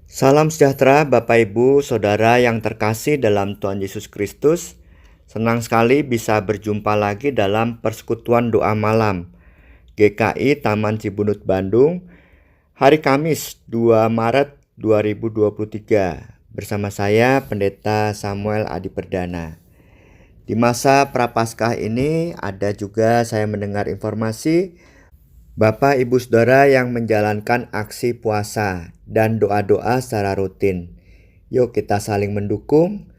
Salam sejahtera Bapak Ibu Saudara yang terkasih dalam Tuhan Yesus Kristus. Senang sekali bisa berjumpa lagi dalam persekutuan doa malam GKI Taman Cibunut Bandung hari Kamis 2 Maret 2023 bersama saya Pendeta Samuel Adi Perdana. Di masa Prapaskah ini ada juga saya mendengar informasi Bapak Ibu Saudara yang menjalankan aksi puasa dan doa-doa secara rutin. Yuk kita saling mendukung,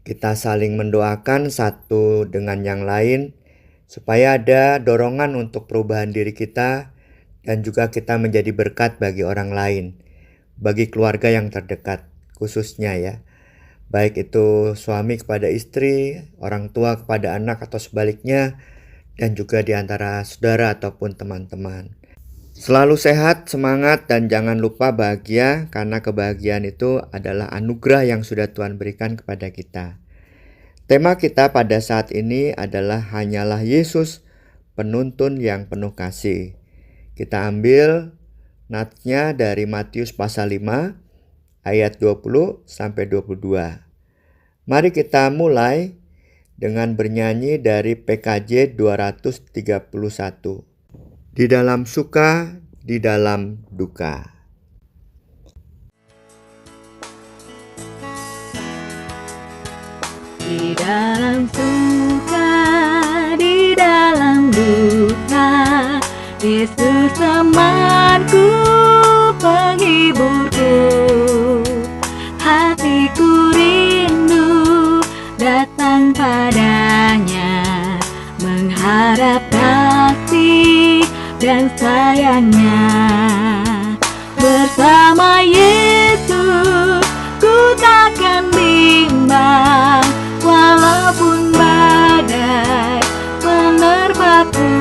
kita saling mendoakan satu dengan yang lain supaya ada dorongan untuk perubahan diri kita dan juga kita menjadi berkat bagi orang lain, bagi keluarga yang terdekat khususnya ya. Baik itu suami kepada istri, orang tua kepada anak atau sebaliknya, dan juga di antara saudara ataupun teman-teman. Selalu sehat, semangat, dan jangan lupa bahagia karena kebahagiaan itu adalah anugerah yang sudah Tuhan berikan kepada kita. Tema kita pada saat ini adalah hanyalah Yesus, penuntun yang penuh kasih. Kita ambil natsnya dari Matius pasal 5 ayat 20 sampai 22. Mari kita mulai dengan bernyanyi dari PKJ 231. Di dalam suka, di dalam duka. Di dalam suka, di dalam duka, Yesus temanku, penghiburku. Hatiku rindu datang padanya, mengharap kasih dan sayangnya. Bersama Yesus ku takkan bimbang, walaupun badai menerpaku.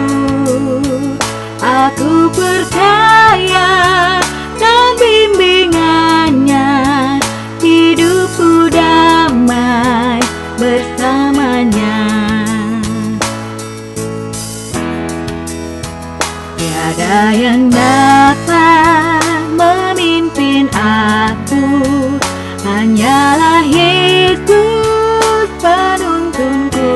Aku percaya dan bimbingannya, hidupku damai bersamanya. Tiada yang dapat memimpin aku, hanyalah Yesus penuntunku.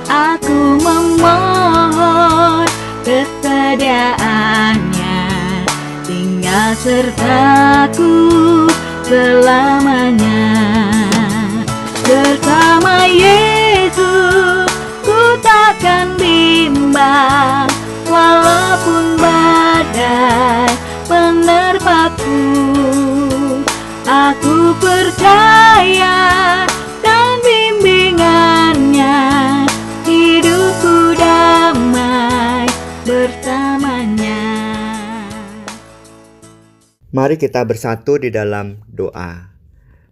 Aku memohon kesediaannya, tinggal sertaku selamanya. Bersama Yesus ku takkan bimbang, walaupun badai menerpaku. Aku percaya dan bimbingannya, hidupku damai bersamanya. Mari kita bersatu di dalam doa.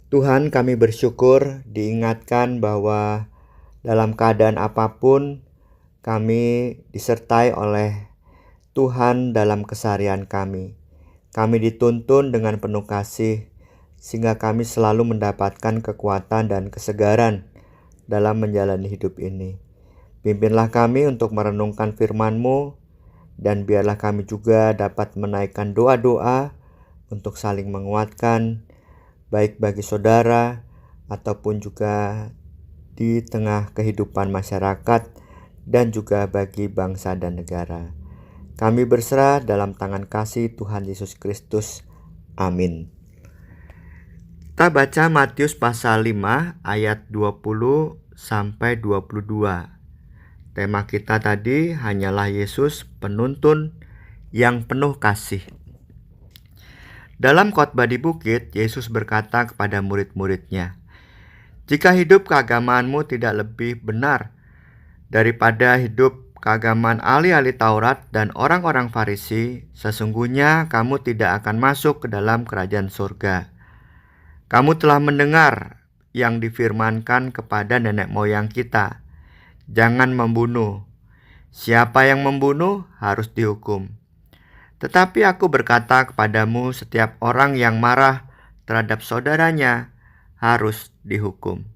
Tuhan, kami bersyukur diingatkan bahwa dalam keadaan apapun kami disertai oleh Tuhan dalam keseharian kami. Kami dituntun dengan penuh kasih sehingga kami selalu mendapatkan kekuatan dan kesegaran dalam menjalani hidup ini. Pimpinlah kami untuk merenungkan firman-Mu dan biarlah kami juga dapat menaikkan doa-doa untuk saling menguatkan baik bagi saudara ataupun juga di tengah kehidupan masyarakat dan juga bagi bangsa dan negara. Kami berserah dalam tangan kasih Tuhan Yesus Kristus. Amin. Kita baca Matius pasal 5 ayat 20 sampai 22. Tema kita tadi hanyalah Yesus penuntun yang penuh kasih. Dalam khotbah di bukit, Yesus berkata kepada murid-muridnya, "Jika hidup keagamaanmu tidak lebih benar daripada hidup keagamaan ahli-ahli Taurat dan orang-orang Farisi, sesungguhnya kamu tidak akan masuk ke dalam kerajaan surga. Kamu telah mendengar yang difirmankan kepada nenek moyang kita, jangan membunuh. Siapa yang membunuh harus dihukum. Tetapi aku berkata kepadamu, setiap orang yang marah terhadap saudaranya harus dihukum."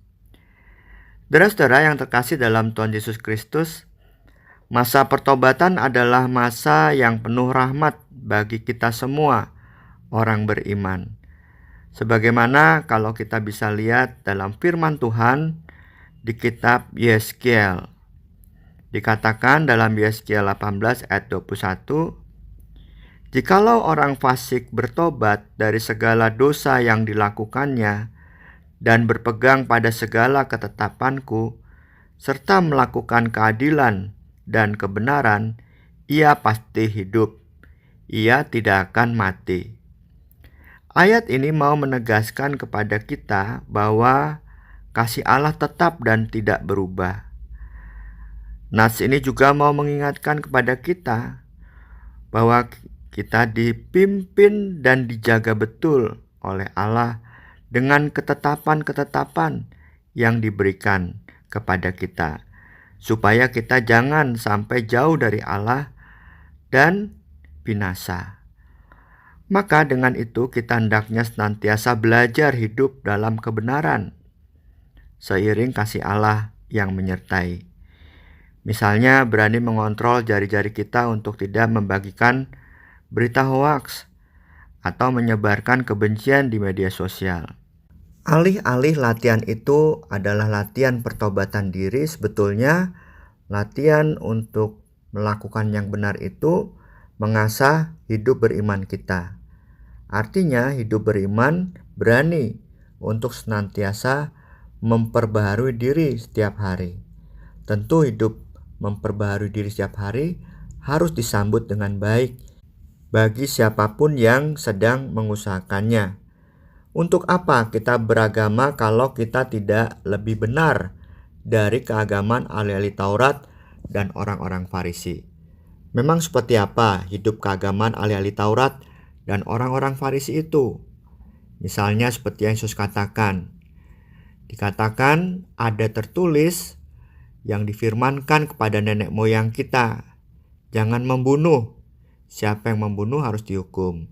Saudara-saudara yang terkasih dalam Tuhan Yesus Kristus, masa pertobatan adalah masa yang penuh rahmat bagi kita semua, orang beriman. Sebagaimana kalau kita bisa lihat dalam firman Tuhan di kitab Yeskiel. Dikatakan dalam Yeskiel 18 ayat 21, "Jikalau orang fasik bertobat dari segala dosa yang dilakukannya dan berpegang pada segala ketetapanku, serta melakukan keadilan dan kebenaran, ia pasti hidup. Ia tidak akan mati." Ayat ini mau menegaskan kepada kita bahwa kasih Allah tetap dan tidak berubah. Nas ini juga mau mengingatkan kepada kita bahwa kita dipimpin dan dijaga betul oleh Allah dengan ketetapan-ketetapan yang diberikan kepada kita, supaya kita jangan sampai jauh dari Allah dan binasa. Maka dengan itu kita hendaknya senantiasa belajar hidup dalam kebenaran, seiring kasih Allah yang menyertai. Misalnya berani mengontrol jari-jari kita untuk tidak membagikan berita hoaks atau menyebarkan kebencian di media sosial. Alih-alih latihan itu adalah latihan pertobatan diri, sebetulnya latihan untuk melakukan yang benar itu mengasah hidup beriman kita. Artinya hidup beriman berani untuk senantiasa memperbaharui diri setiap hari. Tentu hidup memperbaharui diri setiap hari harus disambut dengan baik bagi siapapun yang sedang mengusahakannya. Untuk apa kita beragama kalau kita tidak lebih benar dari keagamaan ahli-ahli Taurat dan orang-orang Farisi? Memang seperti apa hidup keagamaan ahli-ahli Taurat dan orang-orang Farisi itu? Misalnya seperti yang Yesus katakan. Dikatakan ada tertulis yang difirmankan kepada nenek moyang kita. Jangan membunuh. Siapa yang membunuh harus dihukum.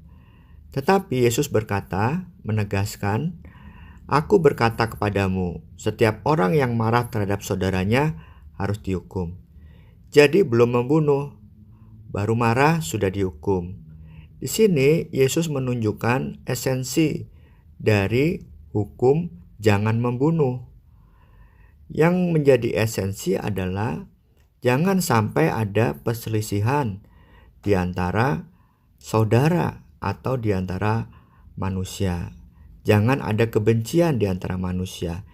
Tetapi Yesus berkata, menegaskan, "Aku berkata kepadamu, setiap orang yang marah terhadap saudaranya harus dihukum." Jadi belum membunuh, baru marah sudah dihukum. Di sini Yesus menunjukkan esensi dari hukum jangan membunuh. Yang menjadi esensi adalah jangan sampai ada perselisihan di antara saudara atau di antara manusia. Jangan ada kebencian di antara manusia.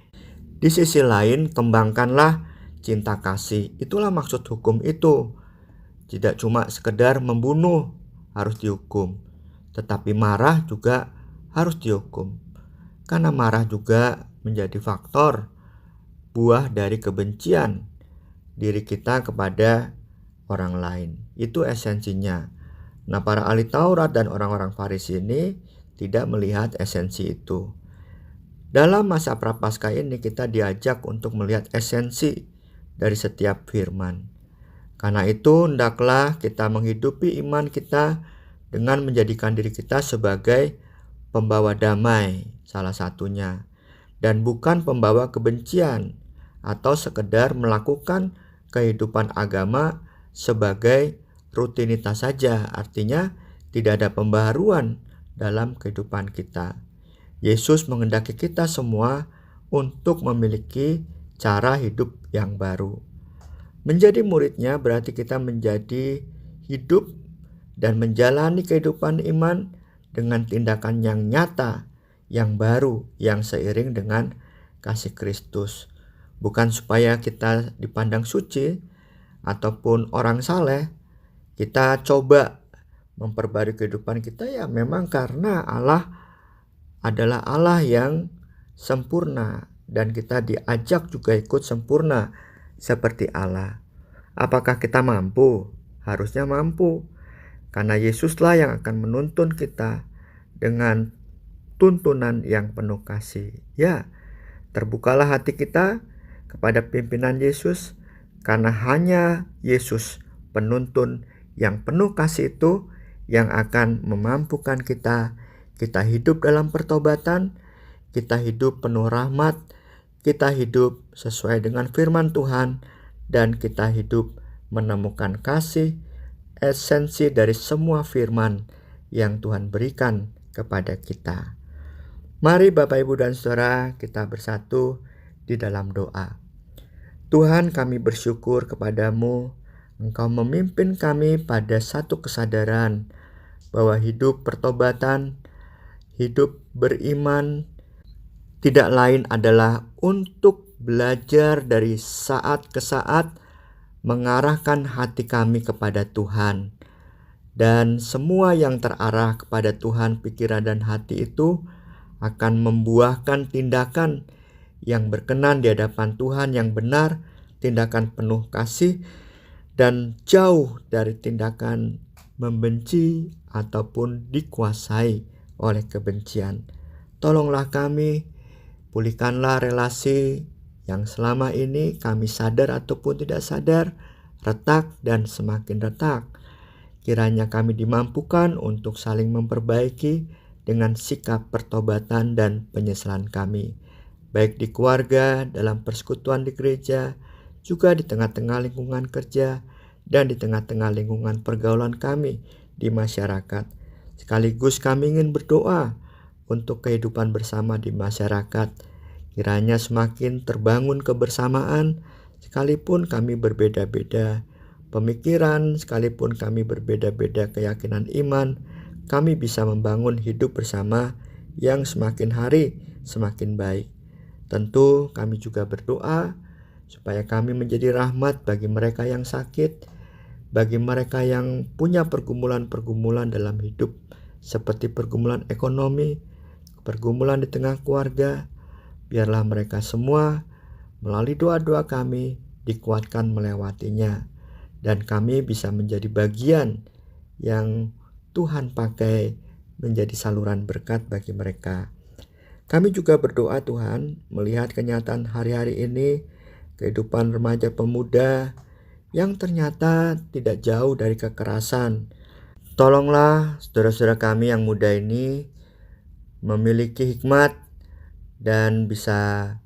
Di sisi lain, kembangkanlah cinta kasih. Itulah maksud hukum itu. Tidak cuma sekedar membunuh harus dihukum, tetapi marah juga harus dihukum. Karena marah juga menjadi faktor buah dari kebencian diri kita kepada orang lain. Itu esensinya. Nah, para ahli Taurat dan orang-orang Farisi ini tidak melihat esensi itu. Dalam masa Prapaskah ini kita diajak untuk melihat esensi dari setiap firman. Karena itu hendaklah kita menghidupi iman kita dengan menjadikan diri kita sebagai pembawa damai salah satunya, dan bukan pembawa kebencian atau sekedar melakukan kehidupan agama sebagai rutinitas saja. Artinya tidak ada pembaharuan dalam kehidupan kita. Yesus menghendaki kita semua untuk memiliki cara hidup yang baru. Menjadi muridnya berarti kita menjadi hidup dan menjalani kehidupan iman dengan tindakan yang nyata, yang baru, yang seiring dengan kasih Kristus. Bukan supaya kita dipandang suci ataupun orang saleh, kita coba memperbarui kehidupan kita ya memang karena Allah adalah Allah yang sempurna dan kita diajak juga ikut sempurna seperti Allah. Apakah kita mampu? Harusnya mampu. Karena Yesuslah yang akan menuntun kita dengan tuntunan yang penuh kasih. Ya, terbukalah hati kita kepada pimpinan Yesus, karena hanya Yesus penuntun yang penuh kasih itu yang akan memampukan kita hidup dalam pertobatan, kita hidup penuh rahmat, kita hidup sesuai dengan firman Tuhan, dan kita hidup menemukan kasih, esensi dari semua firman yang Tuhan berikan kepada kita. Mari Bapak, Ibu, dan Saudara, kita bersatu di dalam doa. Tuhan, kami bersyukur kepadamu, Engkau memimpin kami pada satu kesadaran bahwa hidup pertobatan, hidup beriman, tidak lain adalah untuk belajar dari saat ke saat, mengarahkan hati kami kepada Tuhan. Dan semua yang terarah kepada Tuhan, pikiran dan hati itu akan membuahkan tindakan yang berkenan di hadapan Tuhan, yang benar, tindakan penuh kasih, dan jauh dari tindakan membenci ataupun dikuasai oleh kebencian. Tolonglah kami, pulihkanlah relasi yang selama ini kami sadar ataupun tidak sadar retak dan semakin retak. Kiranya kami dimampukan untuk saling memperbaiki dengan sikap pertobatan dan penyesalan kami, baik di keluarga, dalam persekutuan di gereja, juga di tengah-tengah lingkungan kerja, dan di tengah-tengah lingkungan pergaulan kami di masyarakat. Sekaligus kami ingin berdoa untuk kehidupan bersama di masyarakat. Kiranya semakin terbangun kebersamaan, sekalipun kami berbeda-beda pemikiran, sekalipun kami berbeda-beda keyakinan iman, kami bisa membangun hidup bersama yang semakin hari semakin baik. Tentu kami juga berdoa supaya kami menjadi rahmat bagi mereka yang sakit, bagi mereka yang punya pergumulan-pergumulan dalam hidup, seperti pergumulan ekonomi, pergumulan di tengah keluarga. Biarlah mereka semua melalui doa-doa kami dikuatkan melewatinya, dan kami bisa menjadi bagian yang Tuhan pakai menjadi saluran berkat bagi mereka. Kami juga berdoa Tuhan, melihat kenyataan hari-hari ini, kehidupan remaja pemuda yang ternyata tidak jauh dari kekerasan. Tolonglah saudara-saudara kami yang muda ini memiliki hikmat dan bisa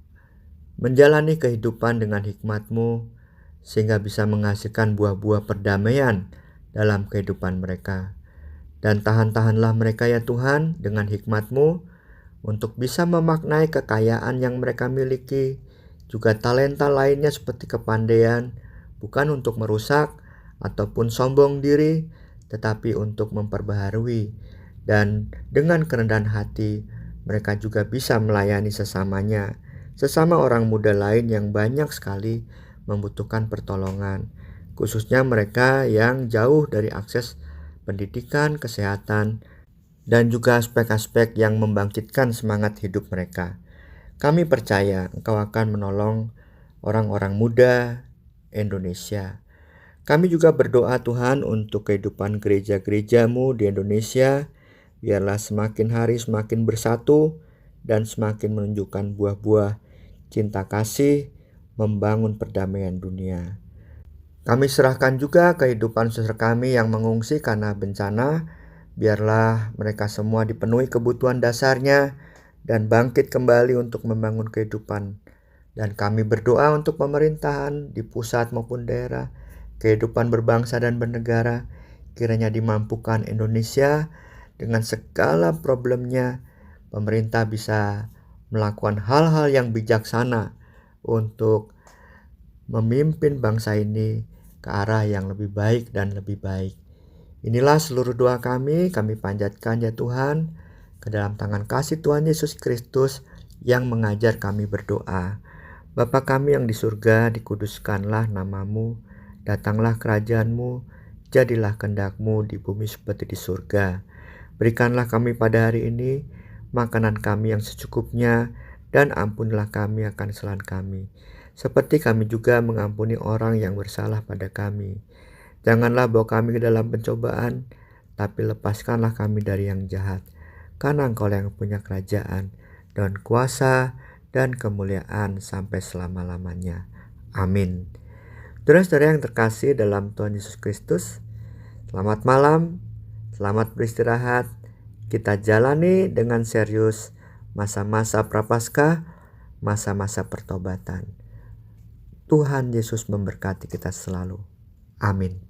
menjalani kehidupan dengan hikmat-Mu, sehingga bisa menghasilkan buah-buah perdamaian dalam kehidupan mereka. Dan tahan-tahanlah mereka ya Tuhan dengan hikmat-Mu untuk bisa memaknai kekayaan yang mereka miliki, juga talenta lainnya seperti kepandaian, bukan untuk merusak ataupun sombong diri, tetapi untuk memperbaharui. Dan dengan kerendahan hati, mereka juga bisa melayani sesamanya, sesama orang muda lain yang banyak sekali membutuhkan pertolongan, khususnya mereka yang jauh dari akses pendidikan, kesehatan, dan juga aspek-aspek yang membangkitkan semangat hidup mereka. Kami percaya Engkau akan menolong orang-orang muda Indonesia. Kami juga berdoa Tuhan untuk kehidupan gereja-gereja-Mu di Indonesia. Biarlah semakin hari semakin bersatu dan semakin menunjukkan buah-buah cinta kasih, membangun perdamaian dunia. Kami serahkan juga kehidupan saudara kami yang mengungsi karena bencana. Biarlah mereka semua dipenuhi kebutuhan dasarnya dan bangkit kembali untuk membangun kehidupan. Dan kami berdoa untuk pemerintahan di pusat maupun daerah, kehidupan berbangsa dan bernegara, kiranya dimampukan Indonesia dengan segala problemnya, pemerintah bisa melakukan hal-hal yang bijaksana untuk memimpin bangsa ini ke arah yang lebih baik dan lebih baik. Inilah seluruh doa kami panjatkan ya Tuhan ke dalam tangan kasih Tuhan Yesus Kristus yang mengajar kami berdoa. Bapa kami yang di surga, dikuduskanlah nama-Mu, datanglah kerajaan-Mu, jadilah kehendak-Mu di bumi seperti di surga. Berikanlah kami pada hari ini makanan kami yang secukupnya, dan ampunilah kami akan kesalahan kami, seperti kami juga mengampuni orang yang bersalah pada kami. Janganlah bawa kami ke dalam pencobaan, tapi lepaskanlah kami dari yang jahat. Karena Engkau yang punya kerajaan, dan kuasa, dan kemuliaan sampai selama-lamanya. Amin. Saudara-saudara yang terkasih dalam Tuhan Yesus Kristus, selamat malam. Selamat beristirahat. Kita jalani dengan serius masa-masa prapaskah, masa-masa pertobatan. Tuhan Yesus memberkati kita selalu. Amin.